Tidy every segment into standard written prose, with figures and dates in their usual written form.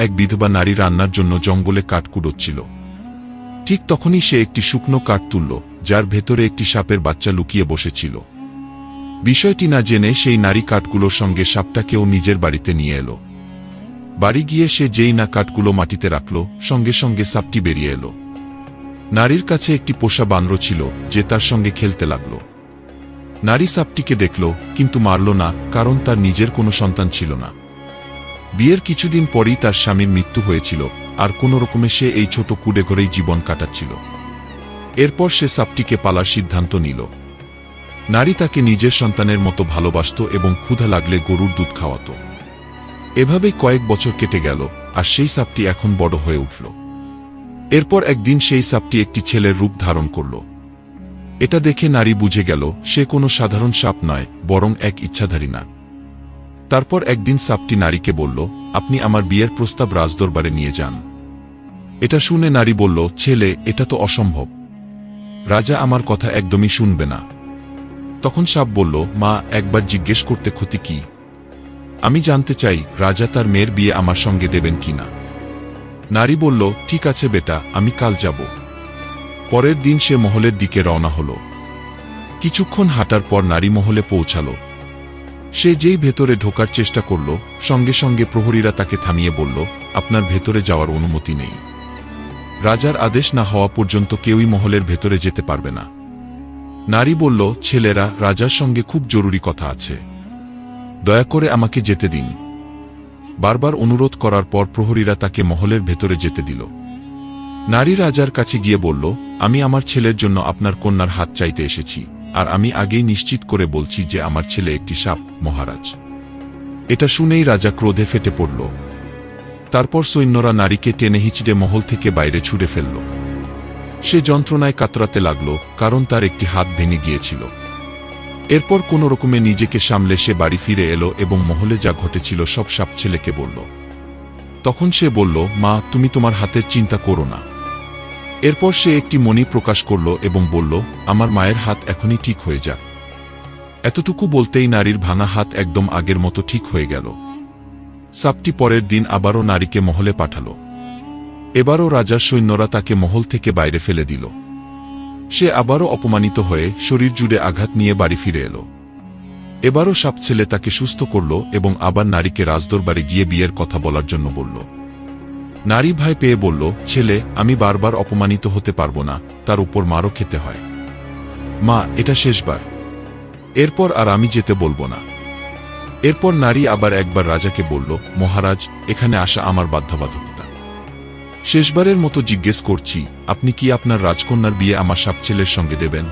এক বিধবা নারী রান্নার জন্য জঙ্গলে কাঠ কুড়োচ্ছিল। ঠিক তখনই সে একটি শুকনো কাঠ তুলল, যার ভেতরে একটি সাপের বাচ্চা লুকিয়ে বসেছিল। বিষয়টি না জেনে সেই নারী কাঠগুলোর সঙ্গে সাপটাকেও নিজের বাড়িতে নিয়ে এলো। বাড়ি গিয়ে সে যেই না কাঠগুলো মাটিতে রাখল, সঙ্গে সঙ্গে সাপটি বেরিয়ে এলো। নারীর কাছে একটি পোষা বানর ছিল, যে তার সঙ্গে খেলতে লাগল। নারী সাপটিকে দেখল, কিন্তু মারল না, কারণ তার নিজের কোনো সন্তান ছিল না। বিয়ের কিছুদিন পরই তার স্বামীর মৃত্যু হয়েছিল, আর কোনো রকমে সে এই ছোট কুড়ে ঘরেই জীবন কাটাচ্ছিল। এরপর সে সাপটিকে পালার সিদ্ধান্ত নিল। নারী তাকে নিজের সন্তানের মতো ভালোবাসত এবং ক্ষুধা লাগলে গরুর দুধ খাওয়াত। এভাবেই কয়েক বছর কেটে গেল, আর সেই সাপটি এখন বড় হয়ে উঠল। এরপর একদিন সেই সাপটি একটি ছেলের রূপ ধারণ করল। এটা দেখে নারী বুঝে গেল সে কোনো সাধারণ সাপ নয়, বরং এক ইচ্ছাধারী নাগ। তারপর একদিন সাপটি নারীকে বলল, আপনি আমার বিয়ের প্রস্তাব রাজদরবারে নিয়ে যান। এটা শুনে নারী বলল, ছেলে, এটা তো অসম্ভব। রাজা আমার কথা একদমই শুনবে না। তখন সাপ বলল, মা, একবার জিজ্ঞেস করতে ক্ষতি কি? আমি জানতে চাই রাজা তার মেয়ের বিয়ে আমার সঙ্গে দেবেন কিনা। নারী বলল, ঠিক আছে বেটা, আমি কাল যাব। পরের দিন সে মহলের দিকে রওনা হল। কিছুক্ষণ হাঁটার পর নারী মহলে পৌঁছাল। সে যেই ভেতরে ঢোকার চেষ্টা করল, সঙ্গে সঙ্গে প্রহরীরা তাকে থামিয়ে বলল, আপনার ভেতরে যাওয়ার অনুমতি নেই। রাজার আদেশ না হওয়া পর্যন্ত কেউই মহলের ভেতরে যেতে পারবে না। নারী বলল, ছেলেরা, রাজার সঙ্গে খুব জরুরি কথা আছে, দয়া করে আমাকে যেতে দিন। বারবার অনুরোধ করার পর প্রহরীরা তাকে মহলের ভেতরে যেতে দিল। নারী রাজার কাছে গিয়ে বলল, আমি আমার ছেলের জন্য আপনার কন্যার হাত চাইতে এসেছি, আর আমি আগেই নিশ্চিত করে বলছি যে আমার ছেলে একটি সাপ, মহারাজ। এটা শুনেই রাজা ক্রোধে ফেটে পড়ল। তারপর সৈন্যরা নারীকে টেনে হিঁচড়ে মহল থেকে বাইরে ছুড়ে ফেলল। সে যন্ত্রণায় কাতরাতে লাগল, কারণ তার একটি হাত ভেঙে গিয়েছিল। এরপর কোনো রকমে নিজেকে সামলে সে বাড়ি ফিরে এলো এবং মহলে যা ঘটেছিল সব সাপ ছেলেকে বলল। তখন সে বলল, মা, তুমি তোমার হাতের চিন্তা করো না। এরপর সে একটি মণি প্রকাশ করল এবং বলল, আমার মায়ের হাত এখনই ঠিক হয়ে যাক। এতটুকু বলতেই নারীর ভাঙা হাত একদম আগের মতো ঠিক হয়ে গেল। সাপটি পরের দিন আবারও নারীকে মহলে পাঠাল। এবারও রাজার সৈন্যরা তাকে মহল থেকে বাইরে ফেলে দিল। সে আবারও অপমানিত হয়ে শরীর জুড়ে আঘাত নিয়ে বাড়ি ফিরে এলো। এবারও সাপ ছেলে তাকে সুস্থ করল এবং আবার নারীকে রাজদরবারে গিয়ে বিয়ের কথা বলার জন্য বলল। নারী ভয় পেয়ে বলল, ছেলে, আমি বারবার অপমানিত হতে পারবো না, তার উপর মারও খেতে হয়। মা, এটা শেষবার, এরপর আর আমি যেতে বলবো না। এরপর নারী আবার একবার রাজাকে বলল, মহারাজ, এখানে আসা আমার বাধ্যবাধকতা। শেষবারের মতো জিজ্ঞেস করছি, আপনি কি আপনার রাজকন্যার বিয়ে আমার সাপ ছেলের সঙ্গে দেবেন?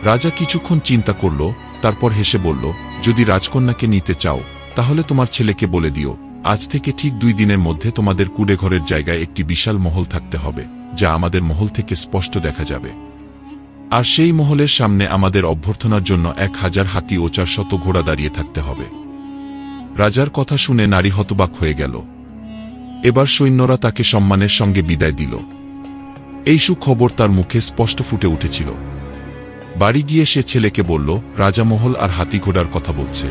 রাজা কিছুক্ষণ চিন্তা করল, তারপর হেসে বলল, যদি রাজকন্যাকে নিতে চাও, তাহলে তোমার ছেলেকে বলে দিও, আজ থেকে ঠিক 2 দিনের মধ্যে তোমাদের কুড়েঘরের জায়গায় একটি বিশাল মহল থাকতে হবে, যা আমাদের মহল থেকে স্পষ্ট দেখা যাবে। আর সেই মহলের সামনে আমাদের অভ্যর্থনার জন্য 1000 হাতি ও 400 ঘোড়া দাঁড়িয়ে থাকতে হবে। রাজার কথা শুনে নারী হতবাক হয়ে গেল। এবার সৈন্যরা তাকে সম্মানের সঙ্গে বিদায় দিল। এই সুখবর তার মুখে স্পষ্ট ফুটে উঠেছিল। বাড়ি গিয়ে সে ছেলেকে বলল, রাজা মহল আর হাতি ঘোড়ার কথা বলছে।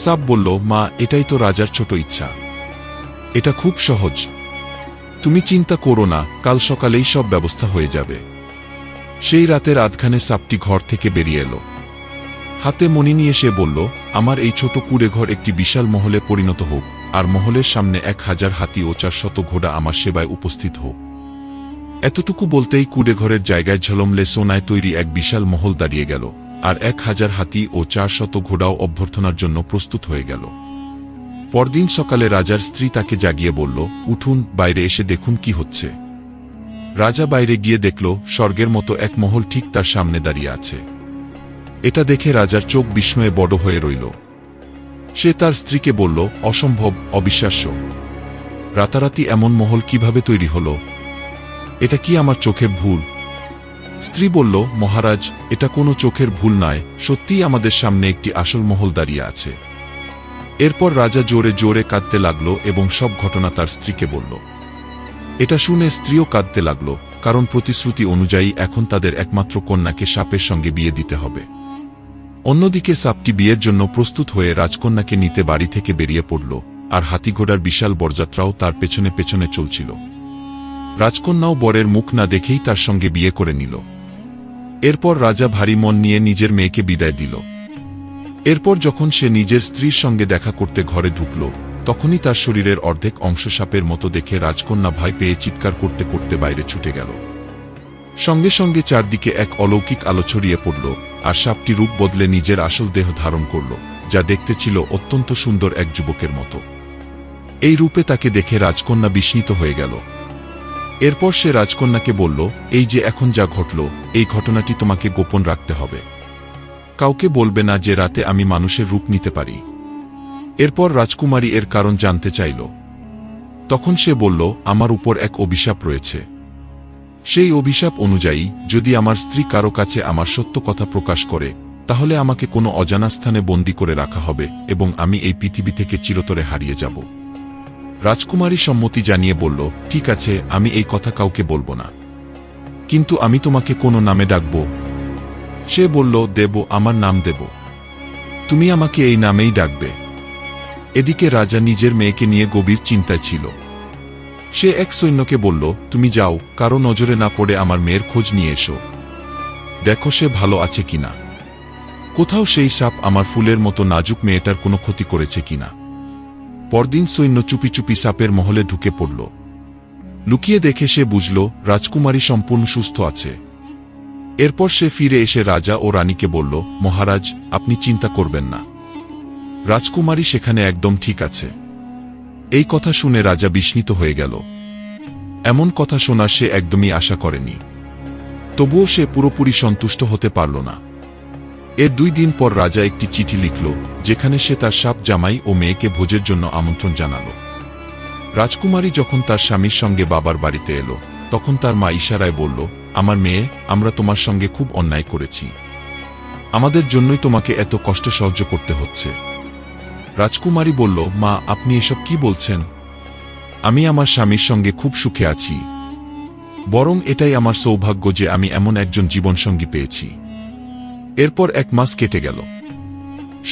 সাপ বলল, মা, এটাই তো রাজার ছোট ইচ্ছা। এটা খুব সহজ, তুমি চিন্তা করো না, কাল সকালেই সব ব্যবস্থা হয়ে যাবে। সেই রাতের আধখানে সাপটি ঘর থেকে বেরিয়ে এলো। হাতে মণি নিয়ে সে বলল, আমার এই ছোট কুড়েঘর একটি বিশাল মহলে পরিণত হোক, আর মহলের সামনে 1000 হাতি ও 400 ঘোড়া আমার সেবায় উপস্থিত হোক। এতটুকু বলতেই কুড়েঘরের জায়গায় ঝলমলে সোনায় তৈরি এক বিশাল মহল দাঁড়িয়ে গেল, আর 1000 হাতি ও 400 ঘোড়াও অভ্যর্থনার জন্য প্রস্তুত হয়ে গেল। পরদিন সকালে রাজার স্ত্রী তাকে জাগিয়ে বলল, উঠুন, বাইরে এসে দেখুন কি হচ্ছে। রাজা বাইরে গিয়ে দেখল, স্বর্গের মতো এক মহল ঠিক তার সামনে দাঁড়িয়ে আছে। এটা দেখে রাজার চোখ বিস্ময়ে বড় হয়ে রইল। সে তার স্ত্রীকে বলল, অসম্ভব, অবিশ্বাস্য, রাতারাতি এমন মহল কিভাবে তৈরি হল? এটা কি আমার চোখের ভুল? স্ত্রী বলল, মহারাজ, এটা কোনো চোখের ভুল নয়, সত্যিই আমাদের সামনে একটি আসল মহল দাঁড়িয়ে আছে। এরপর রাজা জোরে জোরে কাঁদতে লাগল এবং সব ঘটনা তার স্ত্রীকে বলল। এটা শুনে স্ত্রীও কাঁদতে লাগল, কারণ প্রতিশ্রুতি অনুযায়ী এখন তাদের একমাত্র কন্যাকে সাপের সঙ্গে বিয়ে দিতে হবে। অন্যদিকে সাপটি বিয়ের জন্য প্রস্তুত হয়ে রাজকন্যাকে নিতে বাড়ি থেকে বেরিয়ে পড়ল, আর হাতিঘোড়ার বিশাল বরযাত্রাও তার পেছনে পেছনে চলছিল। রাজকন্যাও বরের মুখ না দেখেই তার সঙ্গে বিয়ে করে নিল। এরপর রাজা ভারী মন নিয়ে নিজের মেয়েকে বিদায় দিল। এরপর যখন সে নিজের স্ত্রীর সঙ্গে দেখা করতে ঘরে ঢুকল, তখনই তার শরীরের অর্ধেক অংশ সাপের মতো দেখে রাজকন্যা ভয় পেয়ে চিৎকার করতে করতে বাইরে ছুটে গেল। সঙ্গে সঙ্গে চারদিকে এক অলৌকিক আলো ছড়িয়ে পড়ল, আর সাপটি রূপ বদলে নিজের আসল দেহ ধারণ করল, যা দেখতে ছিল অত্যন্ত সুন্দর এক যুবকের মতো। এই রূপে তাকে দেখে রাজকন্যা বিস্মিত হয়ে গেল। এরপর সে রাজকন্যাকে বলল, এই যে এখন যা ঘটল, এই ঘটনাটি তোমাকে গোপন রাখতে হবে। কাউকে বলবে না যে রাতে আমি মানুষের রূপ নিতে পারি। এরপর রাজকুমারী এর কারণ জানতে চাইল। তখন সে বলল, আমার উপর এক অভিশাপ রয়েছে। সেই অভিশাপ অনুযায়ী যদি আমার স্ত্রী কারো কাছে আমার সত্য কথা প্রকাশ করে, তাহলে আমাকে কোনো অজানা স্থানে বন্দী করে রাখা হবে এবং আমি এই পৃথিবী থেকে চিরতরে হারিয়ে যাব। রাজকুমারী সম্মতি জানিয়ে বলল, ঠিক আছে, আমি এই কথা কাউকে বলবো না, কিন্তু আমি তোমাকে কোনো নামে ডাকব। সে বলল, দেব, আমার নাম দেব, তুমি আমাকে এই নামেই ডাকবে। এদিকে রাজা নিজের মেয়েকে নিয়ে গভীর চিন্তায় ছিল। সে এক সৈন্যকে বলল, তুমি যাও, কারো নজরে না পড়ে আমার মেয়ের খোঁজ নিয়ে এসো, দেখো সে ভালো আছে কিনা, কোথাও সেই সাপ আমার ফুলের মতো নাজুক মেয়েটার কোনো ক্ষতি করেছে কিনা। পরদিন সৈন্য চুপি চুপি সাপের মহলে ঢুকে পড়ল। লুকিয়ে দেখে সে বুঝল রাজকুমারী সম্পূর্ণ সুস্থ আছে। এরপর সে ফিরে এসে রাজা ও রানীকে বলল, মহারাজ, আপনি চিন্তা করবেন না, রাজকুমারী সেখানে একদম ঠিক আছে। এই কথা শুনে রাজা বিস্মিত হয়ে গেল। এমন কথা শোনার সে একদমই আশা করেনি। তবুও সে পুরোপুরি সন্তুষ্ট হতে পারল না। এর 2 দিন পর রাজা একটি চিঠি লিখল, যেখানে সে তার সাপ জামাই ও মেয়েকে ভোজের জন্য আমন্ত্রণ জানাল। রাজকুমারী যখন তার স্বামীর সঙ্গে বাবার বাড়িতে এলো, তখন তার মা ইশারায় বলল, আমার মেয়ে, আমরা তোমার সঙ্গে খুব অন্যায় করেছি, আমাদের জন্যই তোমাকে এত কষ্ট সহ্য করতে হচ্ছে। রাজকুমারী বলল, মা, আপনি এসব কি বলছেন? আমি আমার স্বামীর সঙ্গে খুব সুখে আছি, বরং এটাই আমার সৌভাগ্য যে আমি এমন একজন জীবনসঙ্গী পেয়েছি। এরপর 1 মাস কেটে গেল।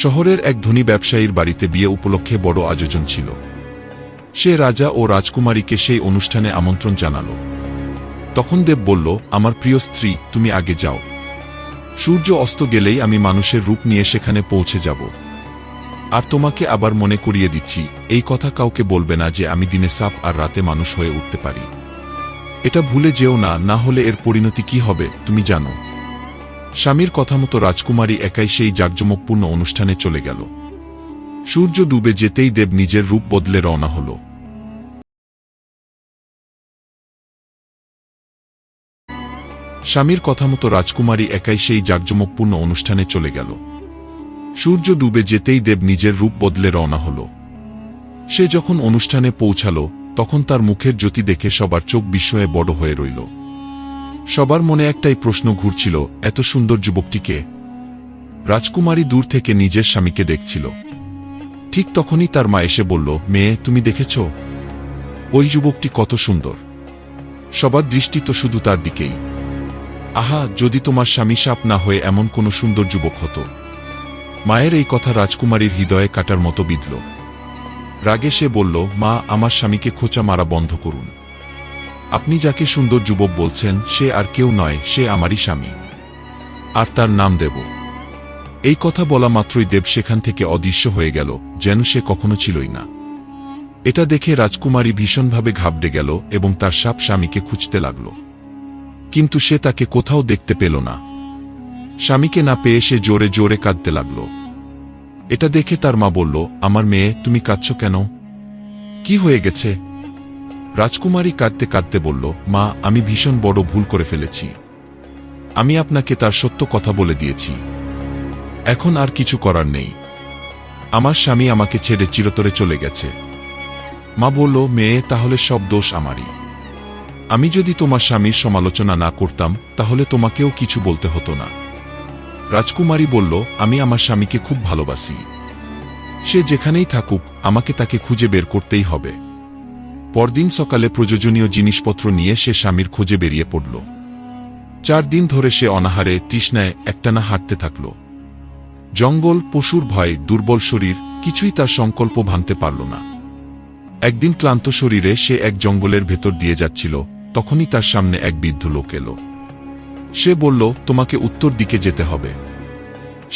শহরের এক ধনী ব্যবসায়ীর বাড়িতে বিয়ে উপলক্ষে বড় আয়োজন ছিল। সে রাজা ও রাজকুমারীকে সেই অনুষ্ঠানে আমন্ত্রণ জানাল। তখন দেব বলল, আমার প্রিয় স্ত্রী, তুমি আগে যাও, সূর্য অস্ত গেলেই আমি মানুষের রূপ নিয়ে সেখানে পৌঁছে যাব। আর তোমাকে আবার মনে করিয়ে দিচ্ছি, এই কথা কাউকে বলবে না যে আমি দিনে সাপ আর রাতে মানুষ হয়ে উঠতে পারি। এটা ভুলে যেও না, না হলে এর পরিণতি কি হবে তুমি জানো। স্বামীর কথা মতো রাজকুমারী একাই সেই জাঁকজমকপূর্ণ অনুষ্ঠানে চলে গেল। সূর্য ডুবে যেতেই দেব নিজের রূপ বদলে রওনা হল। স্বামীর কথা মতো রাজকুমারী একাই সেই জাঁকজমকপূর্ণ অনুষ্ঠানে চলে গেল। সূর্য ডুবে যেতেই দেব নিজের রূপ বদলে রওনা হল। সে যখন অনুষ্ঠানে পৌঁছাল, তখন তার মুখের জ্যোতি দেখে সবার চোখ বিস্ময়ে বড় হয়ে রইল। সবার মনে একটাই প্রশ্ন ঘুরছিল, এত সুন্দর যুবকটিকে। রাজকুমারী দূর থেকে নিজের স্বামীকে দেখছিল। ঠিক তখনই তার মা এসে বলল, মেয়ে, তুমি দেখেছ ওই যুবকটি কত সুন্দর? সবার দৃষ্টি তো শুধু তার দিকেই। আহা, যদি তোমার স্বামী সাপ না হয়ে এমন কোনো সুন্দর যুবক হতো। মায়ের এই কথা রাজকুমারীর হৃদয়ে কাটার মতো বিঁধল। রাগে সে বলল, মা, আমার স্বামীকে খোঁচা মারা বন্ধ করুন। আপনি যাকে সুন্দর যুবক বলছেন, সে আর কেউ নয়, সে আমারই স্বামী, আর তার নাম দেব। এই কথা বলা মাত্রই দেব সেখান থেকে অদৃশ্য হয়ে গেল, যেন সে কখনো ছিলই না। এটা দেখে রাজকুমারী ভীষণভাবে ঘাবড়ে গেল এবং তার সাপ স্বামীকে খুঁজতে লাগল। কিন্তু সে তাকে কোথাও দেখতে পেল না। স্বামীকে না পেয়ে সে জোরে জোরে কাঁদতে লাগল। এটা দেখে তার মা বলল, আমার মেয়ে, তুমি কাঁদছ কেন? কি হয়ে গেছে? রাজকুমারী কাঁদতে কাঁদতে বলল, মা, আমি ভীষণ বড় ভুল করে ফেলেছি। আমি আপনাকে তার সত্য কথা বলে দিয়েছি। এখন আর কিছু করার নেই। আমার স্বামী আমাকে ছেড়ে চিরতরে চলে গেছে। মা বলল, মেয়ে, তাহলে সব দোষ আমারই। আমি যদি তোমার স্বামীর সমালোচনা না করতাম, তাহলে তোমাকেও কিছু বলতে হতো না। রাজকুমারী বলল, আমি আমার স্বামীকে খুব ভালোবাসি। সে যেখানেই থাকুক, আমাকে তাকে খুঁজে বের করতেই হবে। পরদিন সকালে প্রয়োজনীয় জিনিসপত্র নিয়ে সে স্বামীর খোঁজে বেরিয়ে পড়ল। 4 দিন ধরে সে অনাহারে তৃষ্ণায় একটানা হাঁটতে থাকল। জঙ্গল, পশুর ভয়, দুর্বল শরীর, কিছুই তার সংকল্প ভাঙতে পারল না। একদিন ক্লান্ত শরীরে সে এক জঙ্গলের ভেতর দিয়ে যাচ্ছিল, তখনই তার সামনে এক বৃদ্ধ লোক এলো। সে বলল, তোমাকে উত্তর দিকে যেতে হবে।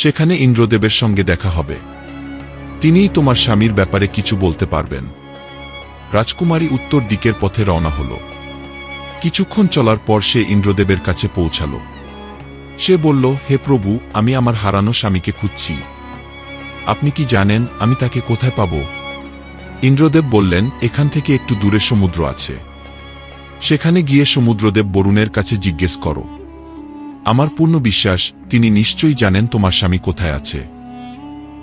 সেখানে ইন্দ্রদেবের সঙ্গে দেখা হবে। তিনিই তোমার স্বামীর ব্যাপারে কিছু বলতে পারবেন। রাজকুমারী উত্তর দিকের পথে রওনা হল। কিছুক্ষণ চলার পর সে ইন্দ্রদেবের কাছে পৌঁছাল। সে বলল, হে প্রভু, আমি আমার হারানো স্বামীকে খুঁজছি। আপনি কি জানেন আমি তাকে কোথায় পাব? ইন্দ্রদেব বললেন, এখান থেকে একটু দূরে সমুদ্র আছে। সেখানে গিয়ে সমুদ্রদেব বরুণের কাছে জিজ্ঞেস করো। আমার পূর্ণ বিশ্বাস তিনি নিশ্চয়ই জানেন তোমার স্বামী কোথায় আছে।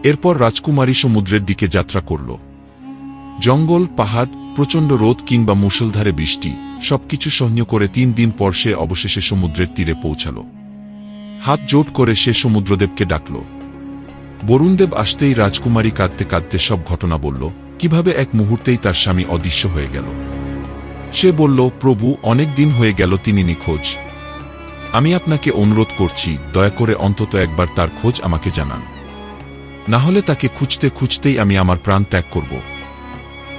এরপর রাজকুমারী সমুদ্রের দিকে যাত্রা করল। জঙ্গল, পাহাড়, প্রচণ্ড রোদ কিংবা মুষলধারে বৃষ্টি সবকিছু সহ্য করে 3 দিন পর সে অবশেষে সমুদ্রের তীরে পৌঁছাল। হাত জোট করে সে সমুদ্রদেবকে ডাকল। বরুণদেব আসতেই রাজকুমারী কাঁদতে কাঁদতে সব ঘটনা বলল, কিভাবে এক মুহূর্তেই তার স্বামী অদৃশ্য হয়ে গেল। সে বলল, প্রভু, অনেক দিন হয়ে গেল তিনি নিখোঁজ। আমি আপনাকে অনুরোধ করছি, দয়া করে অন্তত একবার তার খোঁজ আমাকে জানান। না হলে তাকে খুঁজতে খুঁজতেই আমি আমার প্রাণ ত্যাগ করব।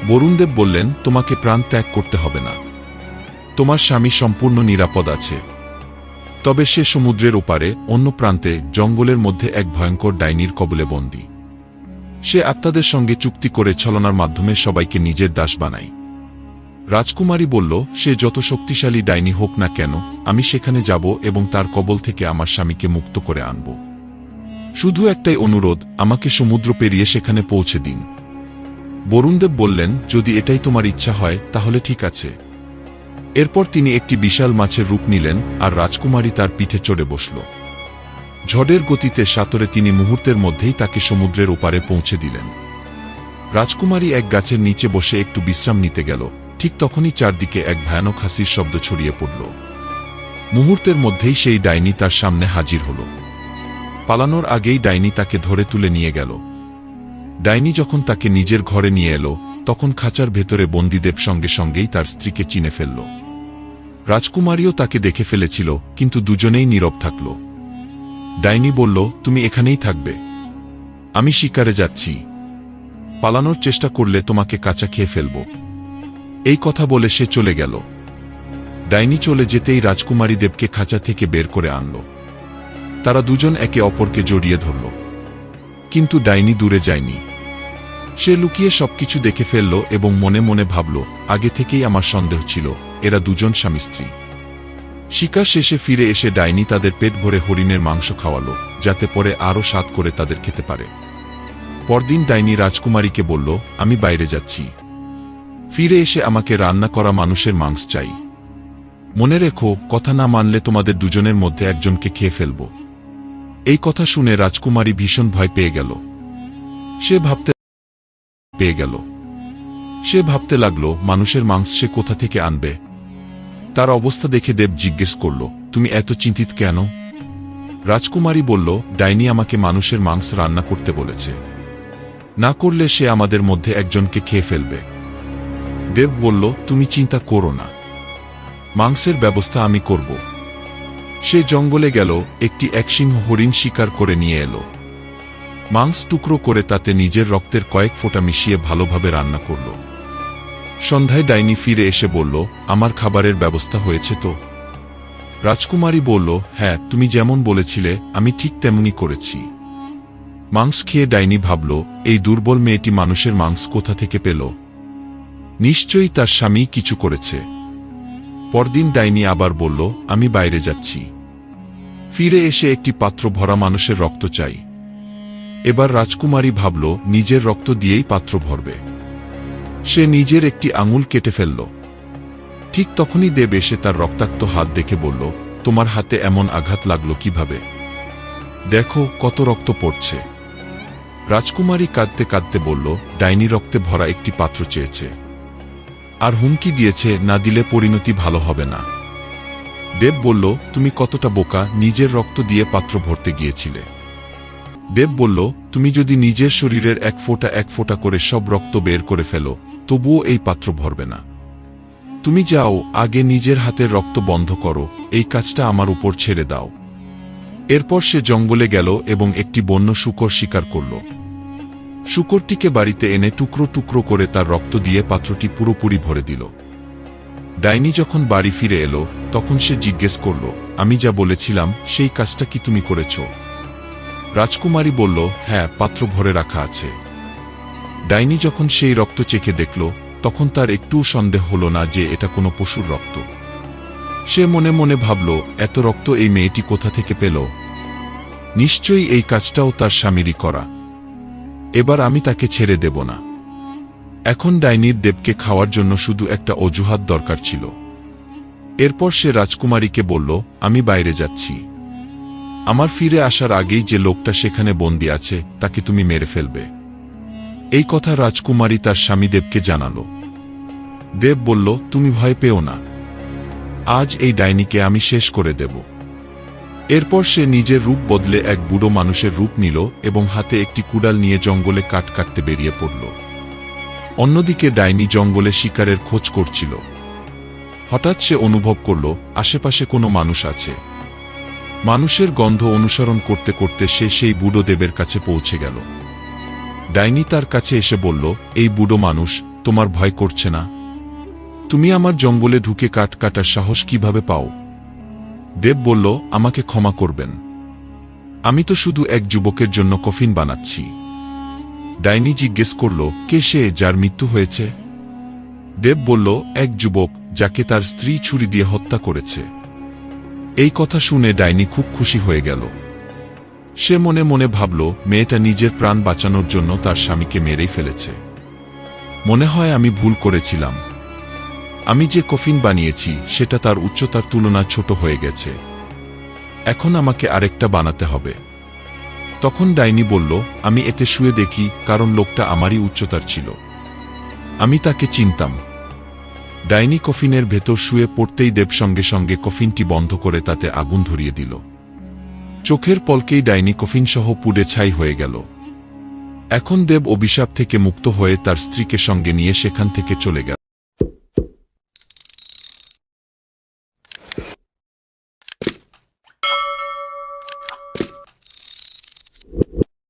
বরুণদেব বললেন, তোমাকে প্রাণ ত্যাগ করতে হবে না। তোমার স্বামী সম্পূর্ণ নিরাপদ আছে। তবে সে সমুদ্রের ওপারে অন্য প্রান্তে জঙ্গলের মধ্যে এক ভয়ঙ্কর ডাইনির কবলে বন্দী। সে আত্মাদের সঙ্গে চুক্তি করে ছলনার মাধ্যমে সবাইকে নিজের দাস বানায়। রাজকুমারী বলল, সে যত শক্তিশালী ডাইনি হোক না কেন, আমি সেখানে যাব এবং তার কবল থেকে আমার স্বামীকে মুক্ত করে আনব। শুধু একটাই অনুরোধ, আমাকে সমুদ্র পেরিয়ে সেখানে পৌঁছে দিন। বরুণদেব বললেন, যদি এটাই তোমার ইচ্ছা হয় তাহলে ঠিক আছে। এরপর তিনি একটি বিশাল মাছের রূপ নিলেন আর রাজকুমারী তার পিঠে চড়ে বসল। ঝড়ের গতিতে সাঁতরে তিনি মুহূর্তের মধ্যেই তাকে সমুদ্রের ওপারে পৌঁছে দিলেন। রাজকুমারী এক গাছের নিচে বসে একটু বিশ্রাম নিতে গেল। ঠিক তখনই চারদিকে এক ভয়ানক হাসির শব্দ ছড়িয়ে পড়ল। মুহূর্তের মধ্যেই সেই ডাইনি তার সামনে হাজির হল। পালানোর আগেই ডাইনি তাকে ধরে তুলে নিয়ে গেল। ডাইনি যখন তাকে নিজের ঘরে নিয়ে এলো, তখন খাঁচার ভেতরে বন্দীদেব সঙ্গে সঙ্গেই তার স্ত্রীকে চিনে ফেলল। রাজকুমারীও তাকে দেখে ফেলেছিল, কিন্তু দুজনেই নীরব থাকল। ডাইনি বলল, তুমি এখানেই থাকবে। আমি শিকারে যাচ্ছি। পালানোর চেষ্টা করলে তোমাকে কাঁচা খেয়ে ফেলব। এই কথা বলে সে চলে গেল। ডাইনি চলে যেতেই রাজকুমারী দেবকে খাঁচা থেকে বের করে আনল। তারা দুজন একে অপরকে জড়িয়ে ধরল। কিন্তু ডাইনি দূরে যায়নি। সে লুকিয়ে সবকিছু দেখে ফেলল এবং মনে মনে ভাবল, আগে থেকেই আমার সন্দেহ ছিল, এরা দুজন স্বামী স্ত্রী। শিকার শেষে ফিরে এসে ডাইনি তাদের পেট ভরে হরিণের মাংস খাওয়ালো, যাতে পরে আরও স্বাদ করে তাদের খেতে পারে। পরদিন ডাইনি রাজকুমারীকে বলল, আমি বাইরে যাচ্ছি। ফিরে এসে আমাকে রান্না করা মানুষের মাংস চাই। মনে রেখো, কথা না মানলে তোমাদের দুজনের মধ্যে একজনকে খেয়ে ফেলব। এই কথা শুনে রাজকুমারী ভীষণ ভয় পেয়ে গেল। সে ভাবতে লাগল, মানুষের মাংস সে কোথা থেকে আনবে। তার অবস্থা দেখে দেব জিজ্ঞেস করল, তুমি এত চিন্তিত কেন? রাজকুমারী বলল, ডাইনি আমাকে মানুষের মাংস রান্না করতে বলেছে। না করলে সে আমাদের মধ্যে একজনকে খেয়ে ফেলবে। দেব বলল, তুমি চিন্তা করো না, মাংসের ব্যবস্থা আমি করব। সে জঙ্গলে গেল, একটি একসিংহ হরিণ শিকার করে নিয়ে এলো। মাংস টুকরো করে তাতে নিজের রক্তের কয়েক ফোঁটা মিশিয়ে ভালোভাবে রান্না করল। সন্ধ্যায় ডাইনি ফিরে এসে বলল, আমার খাবারের ব্যবস্থা হয়েছে তো? রাজকুমারী বলল, হ্যাঁ, তুমি যেমন বলেছিলে আমি ঠিক তেমনি করেছি। মাংস খেয়ে ডাইনি ভাবল, এই দুর্বল মেয়েটি মানুষের মাংস কোথা থেকে পেল? নিশ্চয়ই তার স্বামী কিছু করেছে। পরদিন ডাইনি আবার বলল, আমি বাইরে যাচ্ছি। ফিরে এসে একটি পাত্র ভরা মানুষের রক্ত চাই। এবার রাজকুমারী ভাবল, নিজের রক্ত দিয়েই পাত্র ভরবে। সে নিজের একটি আঙুল কেটে ফেলল। ঠিক তখনই দেব এসে তার রক্তাক্ত হাত দেখে বলল, তোমার হাতে এমন আঘাত লাগলো কিভাবে? দেখো কত রক্ত পড়ছে। রাজকুমারী কাঁদতে কাঁদতে বলল, ডাইনি রক্তে ভরা একটি পাত্র চেয়েছে, আর হুমকি দিয়েছে না দিলে পরিণতি ভালো হবে না। দেব বলল, তুমি কতটা বোকা, নিজের রক্ত দিয়ে পাত্র ভরতে গিয়েছিলে। দেব বলল, তুমি যদি নিজের শরীরের এক ফোঁটা করে সব রক্ত বের করে ফেলো, তবুও এই পাত্র ভরবে না। তুমি যাও, আগে নিজের হাতের রক্ত বন্ধ করো, এই কাজটা আমার উপর ছেড়ে দাও। এরপর সে জঙ্গলে গেল এবং একটি বন্য শূকর শিকার করল। শূকরটিকে বাড়িতে এনে টুকরো টুকরো করে তার রক্ত দিয়ে পাত্রটি পুরোপুরি ভরে দিল। ডাইনি যখন বাড়ি ফিরে এলো তখন সে জিজ্ঞেস করল, আমি যা বলেছিলাম সেই কাজটা কি তুমি করেছ? রাজকুমারী বলল, হ্যাঁ, পাত্র ভরে রাখা আছে। ডাইনি যখন সেই রক্ত চেখে দেখল তখন তার একটুও সন্দেহ হল না যে এটা কোনো পশুর রক্ত। সে মনে মনে ভাবল, এত রক্ত এই মেয়েটি কোথা থেকে পেল? নিশ্চয়ই এই কাজটাও তার স্বামীরই করা। এবার আমি তাকে ছেড়ে দেব না। এখন ডাইনির দেবকে খাওয়ার জন্য শুধু একটা অজুহাত দরকার ছিল। এরপর সে রাজকুমারীকে বলল, আমি বাইরে যাচ্ছি। আমার ফিরে আসার আগেই যে লোকটা সেখানে বন্দী আছে তাকে তুমি মেরে ফেলবে। এই কথা রাজকুমারী তার স্বামী দেবকে জানাল। দেব বলল, তুমি ভয় পেও না, আজ এই ডাইনিকে আমি শেষ করে দেব। এরপর সে নিজের রূপ বদলে এক বুড়ো মানুষের রূপ নিল এবং হাতে একটি কুড়াল নিয়ে জঙ্গলে কাঠ কাটতে বেরিয়ে পড়ল। অন্যদিকে ডাইনি জঙ্গলে শিকারের খোঁজ করছিল। হঠাৎ সে অনুভব করল আশেপাশে কোনো মানুষ আছে। মানুষের গন্ধ অনুসরণ করতে করতে সে সেই বুড়ো দেবের কাছে পৌঁছে গেল। ডাইনি তার কাছে এসে বলল, এই বুড়ো মানুষ, তোমার ভয় করছে না? তুমি আমার জঙ্গলে ঢুকে কাঠ কাটার সাহস কিভাবে পাও? দেব বলল, আমাকে ক্ষমা করবেন, আমি তো শুধু এক যুবকের জন্য কফিন বানাচ্ছি। ডাইনি জিজ্ঞেস করল, কে সে যার মৃত্যু হয়েছে? দেব বলল, এক যুবক যাকে তার স্ত্রী ছুরি দিয়ে হত্যা করেছে। এই কথা শুনে ডাইনি খুব খুশি হয়ে গেল। সে মনে মনে ভাবল, মেয়েটা নিজের প্রাণ বাঁচানোর জন্য তার স্বামীকে মেরেই ফেলেছে। মনে হয় আমি ভুল করেছিলাম। আমি যে কফিন বানিয়েছি সেটা তার উচ্চতার তুলনায় ছোট হয়ে গেছে। এখন আমাকে আরেকটা বানাতে হবে। তখন ডাইনি বলল, আমি এতে শুয়ে দেখি, কারণ লোকটা আমারই উচ্চতার ছিল। আমি তাকে চিনতাম। ডাইনি কফিনের ভেতর শুয়ে পড়তেই দেব সঙ্গে সঙ্গে কফিনটি বন্ধ করে তাতে আগুন ধরিয়ে দিল। চোখের পলকেই ডাইনি কফিনসহ পুড়ে ছাই হয়ে গেল। এখন দেব অভিশাপ থেকে মুক্ত হয়ে তার স্ত্রীকে সঙ্গে নিয়ে সেখান থেকে চলে গেল।